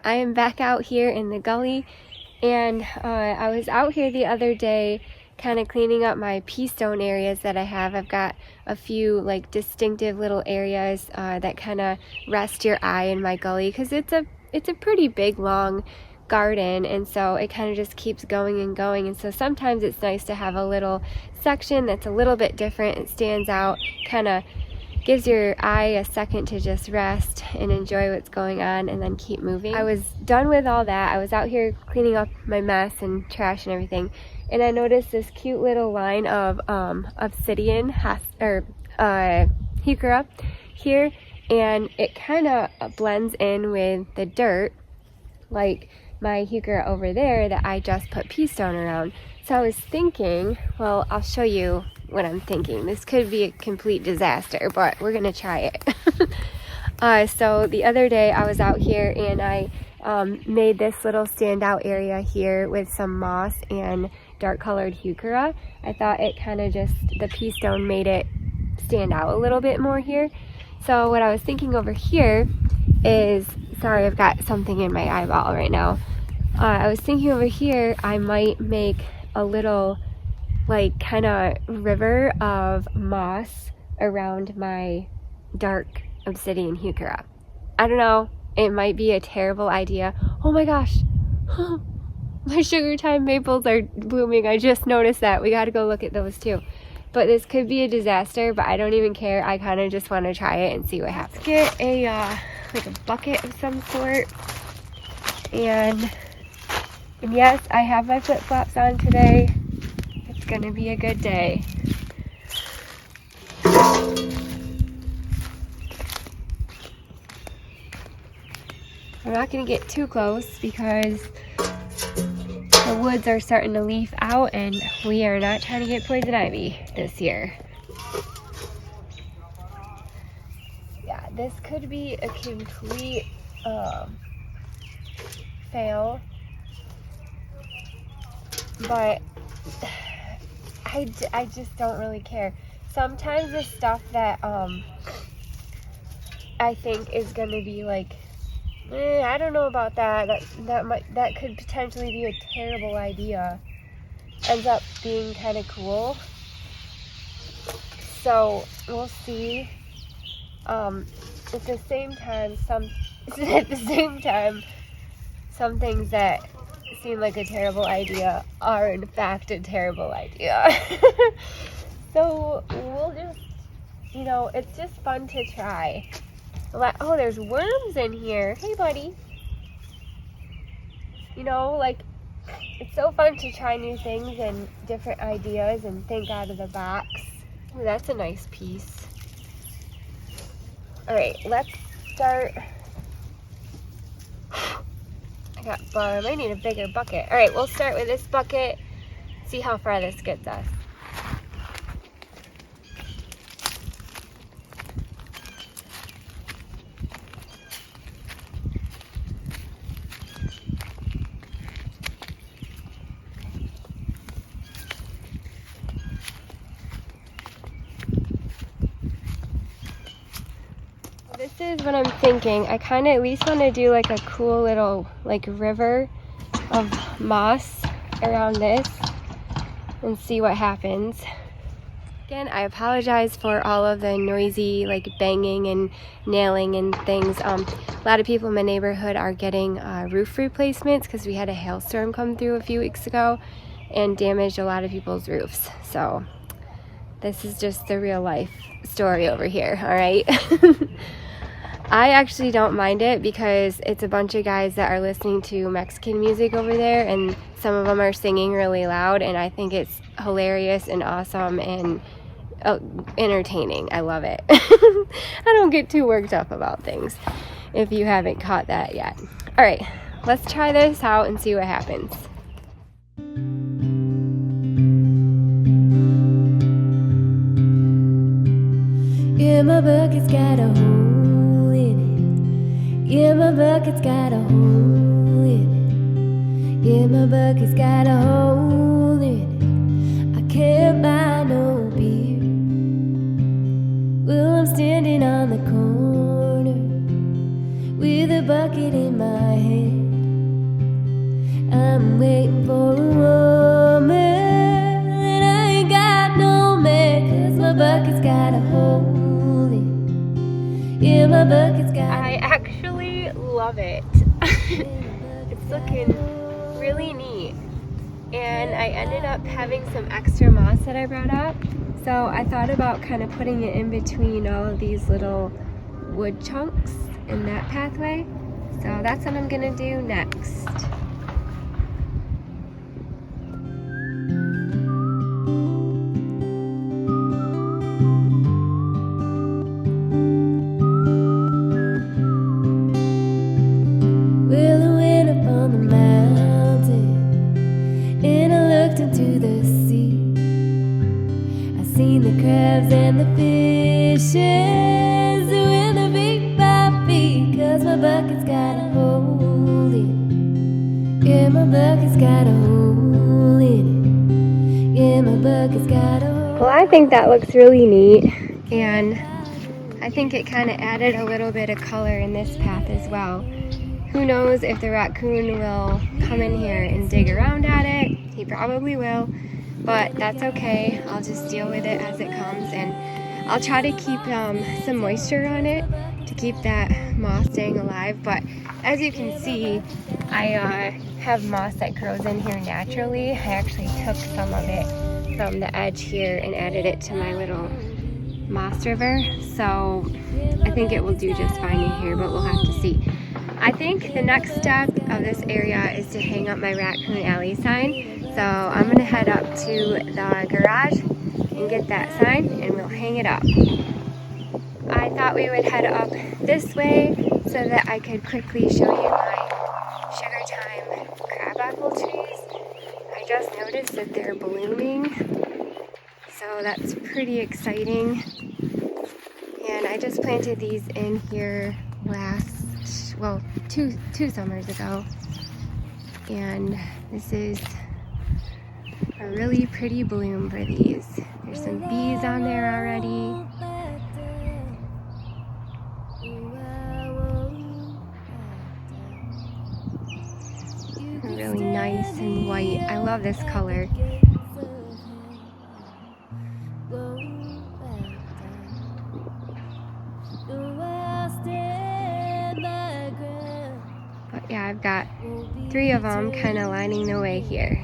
I am back out here in the gully, and I was out here the other day kind of cleaning up my pea stone areas that I have. I've got a few like distinctive little areas that kind of rest your eye in my gully, because it's a pretty big long garden, and so it kind of just keeps going and going, and so sometimes it's nice to have a little section that's a little bit different. It stands out, kind of gives your eye a second to just rest and enjoy what's going on and then keep moving. I was done with all that. I was out here cleaning up my mess and trash and everything, and I noticed this cute little line of obsidian heuchera here, and it kind of blends in with the dirt like my heuchera over there that I just put pea stone around. So I was thinking, well, I'll show you what I'm thinking. This could be a complete disaster, but we're gonna try it. So the other day I was out here and I made this little standout area here with some moss and dark colored heuchera. I thought it kind of just, the pea stone made it stand out a little bit more here. So what I was thinking over here is, sorry, I've got something in my eyeball right now. I was thinking over here I might make a little like kind of river of moss around my dark obsidian heuchera. I don't know, it might be a terrible idea. Oh my gosh, my sugar time maples are blooming. I just noticed that. We got to go look at those too. But this could be a disaster, but I don't even care. I kind of just want to try it and see what happens. Get a like a bucket of some sort, and yes, I have my flip-flops on today. It's gonna be a good day. I'm not gonna get too close because the woods are starting to leaf out, and we are not trying to get poison ivy this year. Yeah, this could be a complete fail, but I just don't really care. Sometimes the stuff that I think is gonna be like, I don't know about that. That could potentially be a terrible idea, ends up being kind of cool. So we'll see. At the same time, some things that seem like a terrible idea are in fact a terrible idea. So we'll just, it's just fun to try. Oh, there's worms in here. Hey, buddy. Like, it's so fun to try new things and different ideas and think out of the box. Ooh, that's a nice piece. All right, let's start. I got bum. I need a bigger bucket. All right, we'll start with this bucket, see how far this gets us. This is what I'm thinking. I kind of at least want to do like a cool little like river of moss around this and see what happens. Again, I apologize for all of the noisy like banging and nailing and things. A lot of people in my neighborhood are getting roof replacements because we had a hailstorm come through a few weeks ago and damaged a lot of people's roofs. So this is just the real life story over here, all right? I actually don't mind it because it's a bunch of guys that are listening to Mexican music over there, and some of them are singing really loud, and I think it's hilarious and awesome and entertaining. I love it. I don't get too worked up about things, if you haven't caught that yet. All right, let's try this out and see what happens. Yeah, my bucket's got a hole in it. Yeah, my bucket's got a hole in it. Yeah, my bucket's got a hole in it. I can't buy no beer. Well, I'm standing on the corner with a bucket in my hand. I'm waiting for a woman, and I ain't got no man, 'cause my bucket's got a hole in it. Yeah, my bucket's got I actually love it. It's looking really neat. And I ended up having some extra moss that I brought up. So I thought about kind of putting it in between all of these little wood chunks in that pathway. So that's what I'm gonna do next. Well, I went up on the mountain and I looked into the sea. I seen the crabs and the fishes with the big 5 feet, 'cause my bucket's got a hole in it. Yeah, my bucket's got a hole in it. Yeah, my bucket's got a hole. Well, I think that looks really neat, and I think it kind of added a little bit of color in this path as well. Who knows if the raccoon will come in here and dig around at it. He probably will, but that's okay. I'll just deal with it as it comes, and I'll try to keep some moisture on it to keep that moss staying alive. But as you can see, I have moss that grows in here naturally. I actually took some of it from the edge here and added it to my little moss river, so I think it will do just fine in here, but we'll have to see. I think the next step of this area is to hang up my Raccoon Alley sign, so I'm gonna head up to the garage and get that sign and we'll hang it up. I thought we would head up this way so that I could quickly show you my sugar time crabapple trees. I just noticed that they're blooming, so that's pretty exciting. And I just planted these in here two summers ago. And this is a really pretty bloom for these. There's some bees on there already. Really nice and white. I love this color. But yeah, I've got 3 of them kind of lining the way here.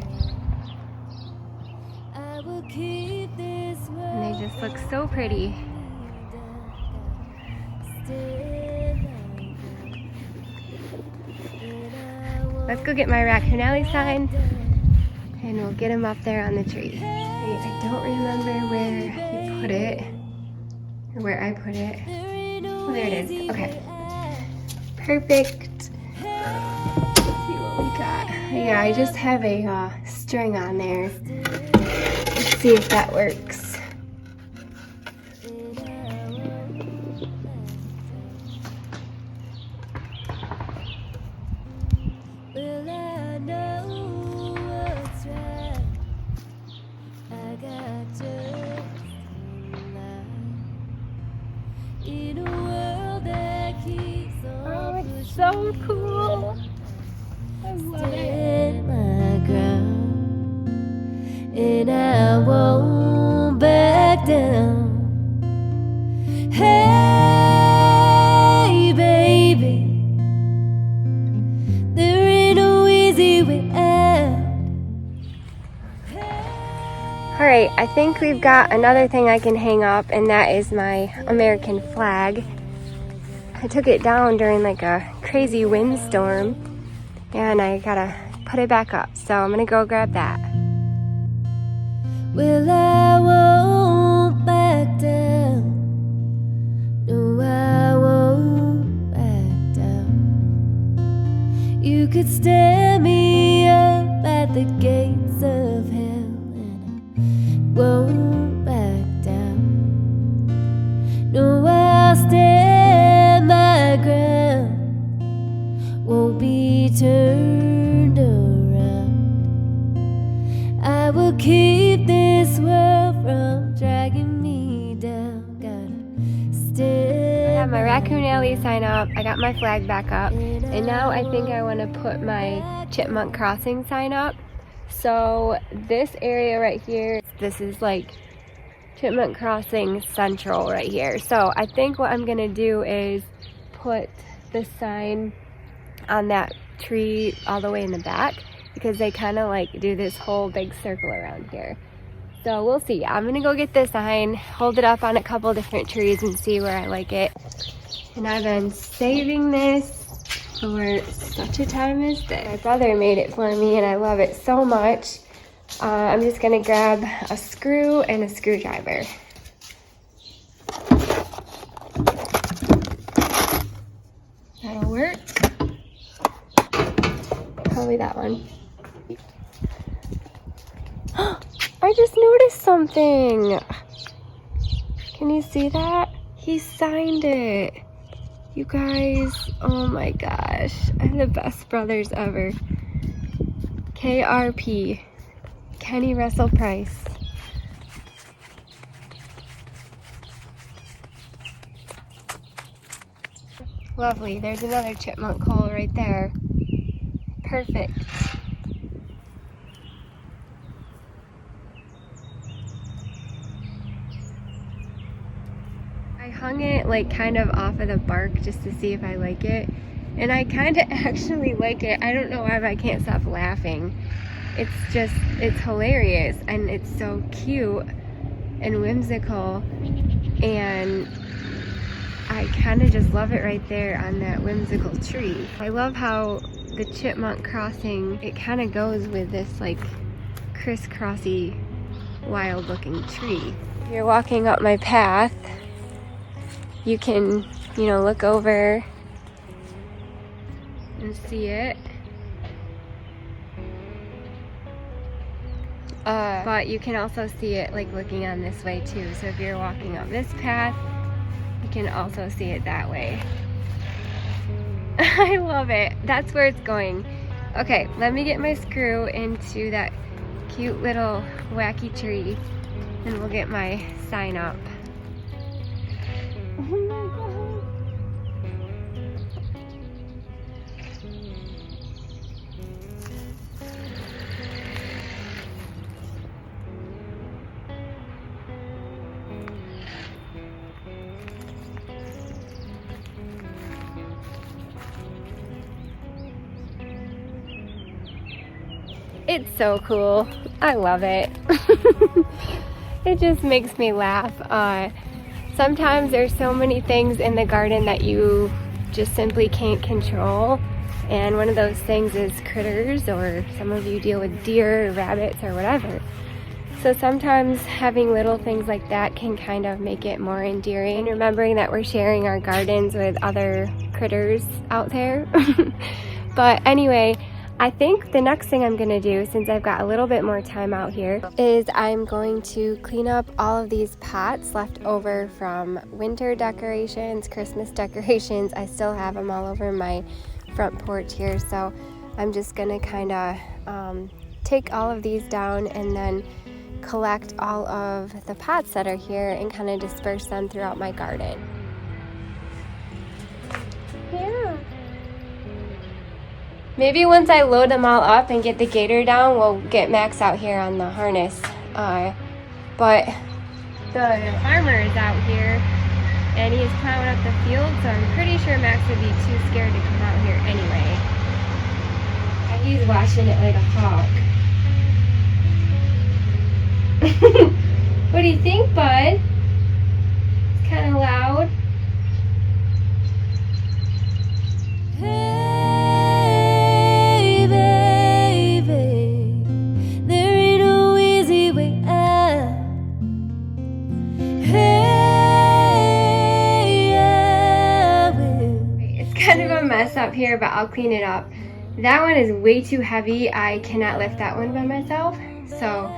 And they just look so pretty. Let's go get my Raccoon Alley sign and we'll get him up there on the tree. I don't remember where he put it, or where I put it. Oh, there it is. Okay. Perfect. Let's see what we got. Yeah, I just have a string on there. Let's see if that works. So cool. I love it. My ground, and I won't back down. Hey, baby, there ain't no easy way out. All right, I think we've got another thing I can hang up, and that is my American flag. I took it down during like a crazy windstorm and I gotta put it back up. So I'm gonna go grab that. Well, I won't back down. No, I won't back down. You could stand me up at the gates of hell, and I won't back down. No, I'll stand my ground, won't be turned around. I will keep this world from dragging me down. Gotta stand. got my Raccoon Alley sign up, I got my flag back up, and now I think I want to put my Chipmunk Crossing sign up. So this area right here, this is like Chipmunk Crossing Central right here. So I think what I'm gonna do is put the sign on that tree all the way in the back, because they kind of like do this whole big circle around here. So we'll see. I'm gonna go get this sign, hold it up on a couple different trees and see where I like it. And I've been saving this for such a time as this. My brother made it for me and I love it so much. I'm just gonna grab a screw and a screwdriver. That'll work. Probably that one. I just noticed something. Can you see that? He signed it. You guys, oh my gosh. I have the best brothers ever. KRP. Kenny Russell Price. Lovely. There's another chipmunk hole right there. Perfect. I hung it like kind of off of the bark just to see if I like it. And I kind of actually like it. I don't know why, but I can't stop laughing. It's hilarious and it's so cute and whimsical. And I kind of just love it right there on that whimsical tree. I love how the Chipmunk Crossing, it kind of goes with this like crisscrossy wild looking tree. If you're walking up my path, you can, you know, look over and see it. But you can also see it like looking on this way too. So if you're walking up this path, you can also see it that way. I love it. That's where it's going. Okay, let me get my screw into that cute little wacky tree and we'll get my sign up. Oh my God. It's so cool. I love it. It just makes me laugh. Sometimes there's so many things in the garden that you just simply can't control. And one of those things is critters, or some of you deal with deer or rabbits or whatever. So sometimes having little things like that can kind of make it more endearing. And remembering that we're sharing our gardens with other critters out there. But anyway, I think the next thing I'm gonna do, since I've got a little bit more time out here, is I'm going to clean up all of these pots left over from winter decorations, Christmas decorations. I still have them all over my front porch here, so I'm just gonna kind of take all of these down and then collect all of the pots that are here and kind of disperse them throughout my garden. Yeah. Maybe once I load them all up and get the gator down, we'll get Max out here on the harness. But the farmer is out here and he's plowing up the field, so I'm pretty sure Max would be too scared to come out here anyway. He's watching it like a hawk. What do you think, bud? It's kind of loud. Mess up here, but I'll clean it up. That one is way too heavy. I cannot lift that one by myself, so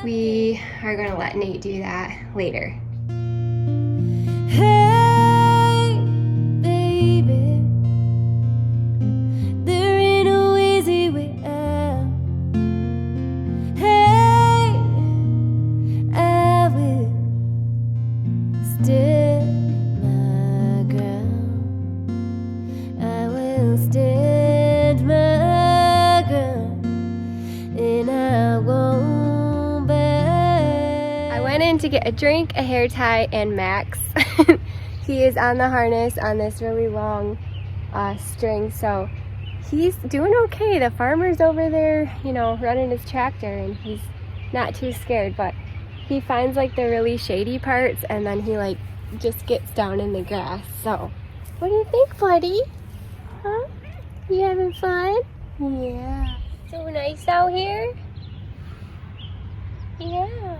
we are going to let Nate do that later. Hey, baby, there ain't no easy way out. Hey, I will still my ground. in to get a drink, a hair tie, and Max. He is on the harness on this really long string, so he's doing okay. The farmer's over there, you know, running his tractor, and he's not too scared, but he finds like the really shady parts, and then he like just gets down in the grass. So what do you think, buddy? Huh? You having fun? Yeah. So nice out here? Yeah.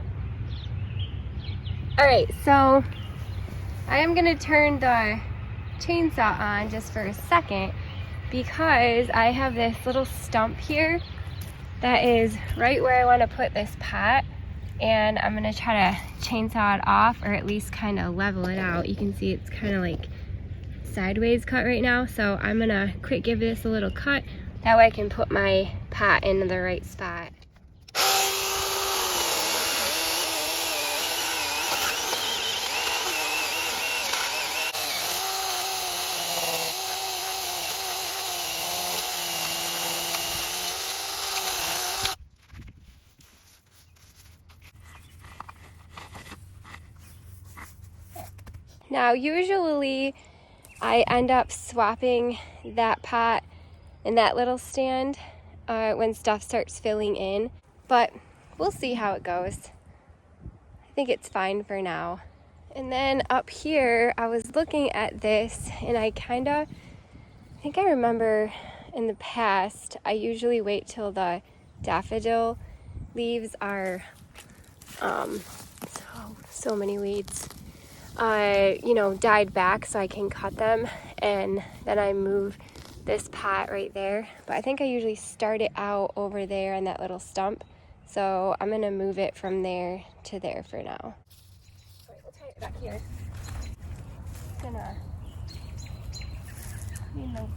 Alright, so I am going to turn the chainsaw on just for a second because I have this little stump here that is right where I want to put this pot, and I'm going to try to chainsaw it off, or at least kind of level it out. You can see it's kind of like sideways cut right now, so I'm going to quick give this a little cut. That way I can put my pot in the right spot. Now, usually I end up swapping that pot and that little stand when stuff starts filling in, but we'll see how it goes. I think it's fine for now. And then up here, I was looking at this, and I think I remember in the past, I usually wait till the daffodil leaves are, so many weeds, you know, died back, so I can cut them, and then I move this pot right there. But I think I usually start it out over there on that little stump, so I'm gonna move it from there to there for now. All right, we'll tie it back here. Gonna clean the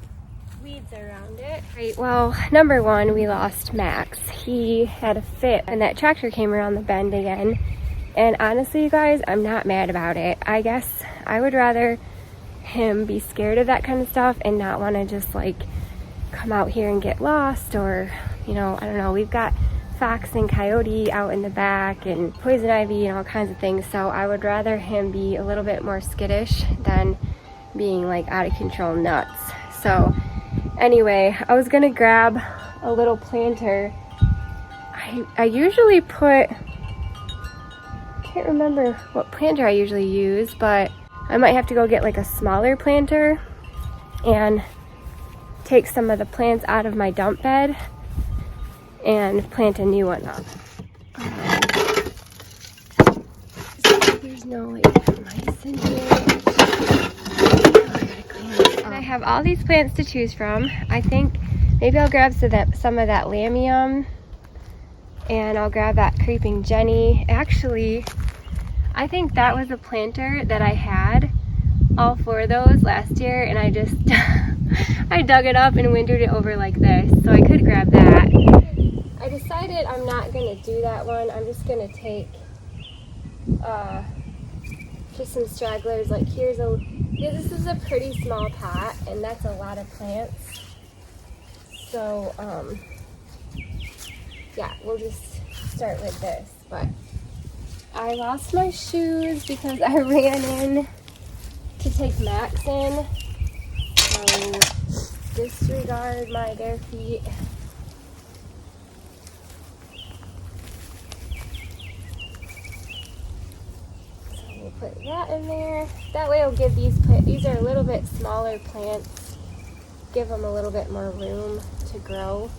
weeds around it. Right, well, number one, we lost Max. He had a fit, and that tractor came around the bend again. And honestly, you guys, I'm not mad about it. I guess I would rather him be scared of that kind of stuff and not want to just like come out here and get lost, or, you know, I don't know. We've got fox and coyote out in the back and poison ivy and all kinds of things. So I would rather him be a little bit more skittish than being like out of control nuts. So anyway, I was gonna grab a little planter. I usually put, can't remember what planter I usually use, but I might have to go get like a smaller planter and take some of the plants out of my dump bed and plant a new one up. There's no like mice in here. And I have all these plants to choose from. I think maybe I'll grab some of that lamium, and I'll grab that creeping Jenny. Actually, I think that was a planter that I had, all four of those last year, and I just I dug it up and windowed it over like this, so I could grab that. I decided I'm not gonna do that one. I'm just gonna take just some stragglers. Like this is a pretty small pot, and that's a lot of plants. So yeah, we'll just start with this. But I lost my shoes because I ran in to take Max in. So disregard my bare feet. So we'll put that in there. That way I'll give these are a little bit smaller plants, give them a little bit more room to grow.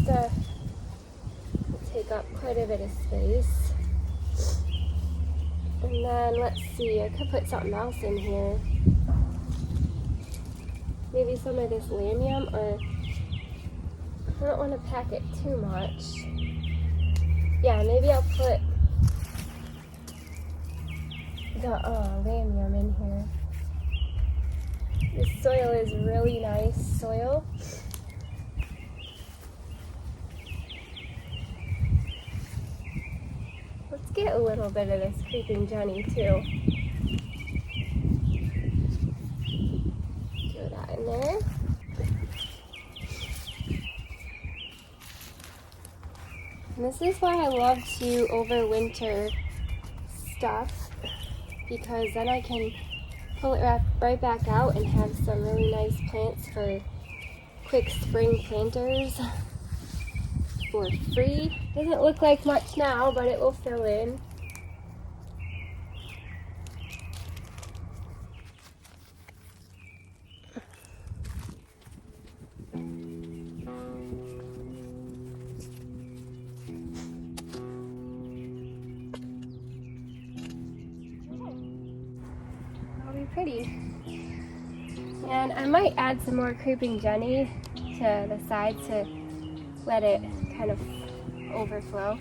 To take up quite a bit of space. And then let's see, I could put something else in here. Maybe some of this lamium, or I don't want to pack it too much. Yeah, maybe I'll put the lamium in here. This soil is really nice soil. Let's get a little bit of this creeping Jenny too. Throw that And this is why I love to overwinter stuff, because then I can pull it right back out and have some really nice plants for quick spring planters for free. Doesn't look like much now, but it will fill in. Pretty. And I might add some more creeping Jenny to the side to let it kind of overflow.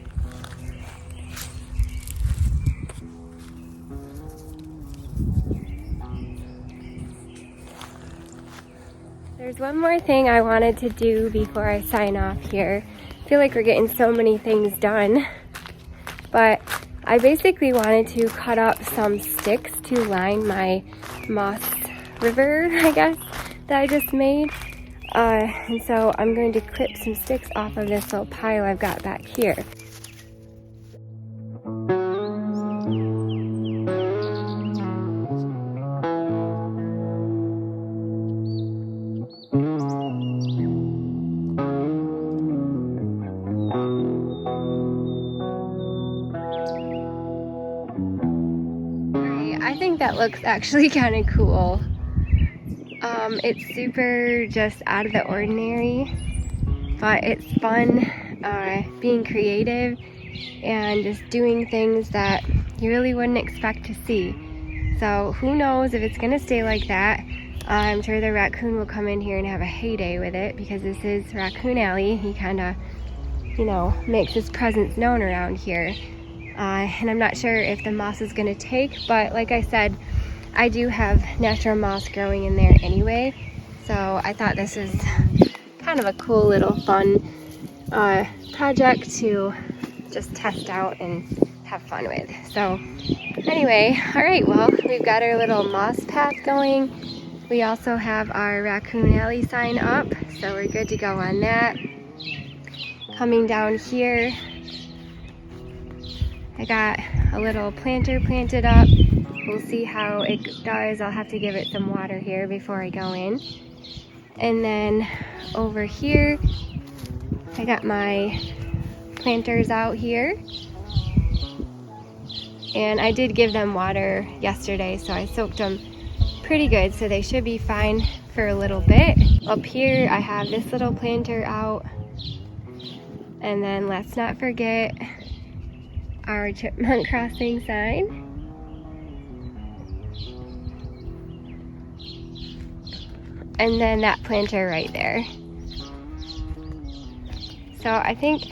There's one more thing I wanted to do before I sign off here. I feel like we're getting so many things done, but I basically wanted to cut up some sticks to line my moss river, I guess, that I just made. And so I'm going to clip some sticks off of this little pile I've got back here. I think that looks actually kind of cool. It's super just out of the ordinary, but it's fun being creative and just doing things that you really wouldn't expect to see. So who knows if it's gonna stay like that. I'm sure the raccoon will come in here and have a heyday with it, because this is Raccoon Alley. He kind of, you know, makes his presence known around here. And I'm not sure if the moss is gonna take, but like I said, I do have natural moss growing in there anyway, so I thought this is kind of a cool little fun project to just test out and have fun with. So anyway, all right, well, we've got our little moss path going. We also have our Raccoon Alley sign up, so we're good to go on that. Coming down here, I got a little planter planted up. We'll see how it does. I'll have to give it some water here before I go in. And then over here, I got my planters out here. And I did give them water yesterday, so I soaked them pretty good, so they should be fine for a little bit. Up here, I have this little planter out. And then let's not forget our Chipmunk Crossing sign. And then that planter right there. So I think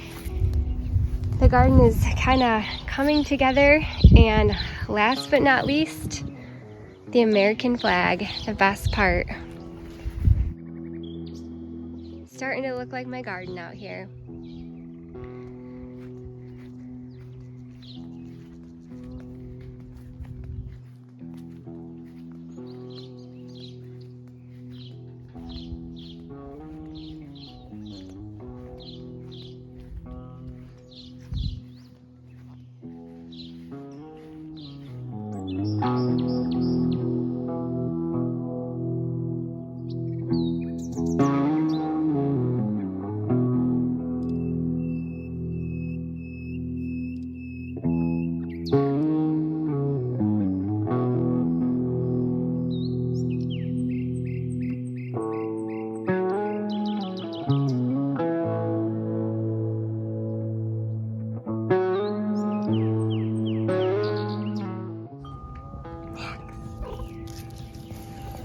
the garden is kind of coming together. And last but not least, the American flag, the best part. Starting to look like my garden out here.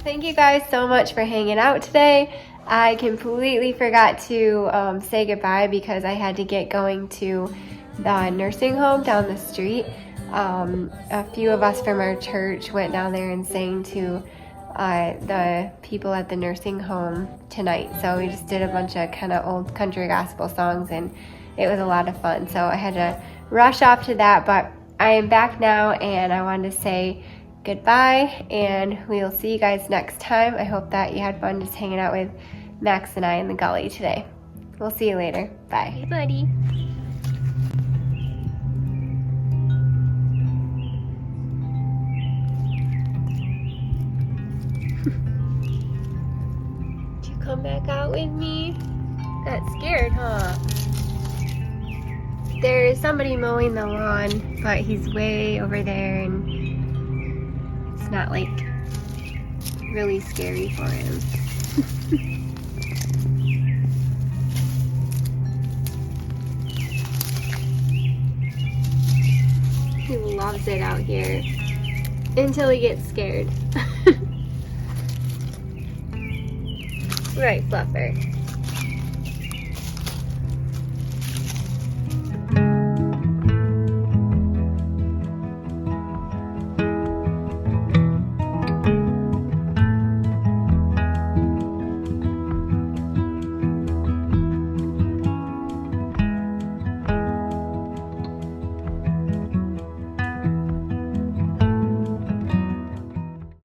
Thank you guys so much for hanging out today. I completely forgot to say goodbye because I had to get going to the nursing home down the street. A few of us from our church went down there and sang to the people at the nursing home tonight. So we just did a bunch of kind of old country gospel songs, and it was a lot of fun. So I had to rush off to that, but I am back now, and I wanted to say goodbye, and we'll see you guys next time. I hope that you had fun just hanging out with Max and I in the gully today. We'll see you later. Bye. Hey, buddy. back out with me? Got scared, huh? There's somebody mowing the lawn, but he's way over there and it's not like really scary for him. He loves it out here until he gets scared. Right, Fluffer.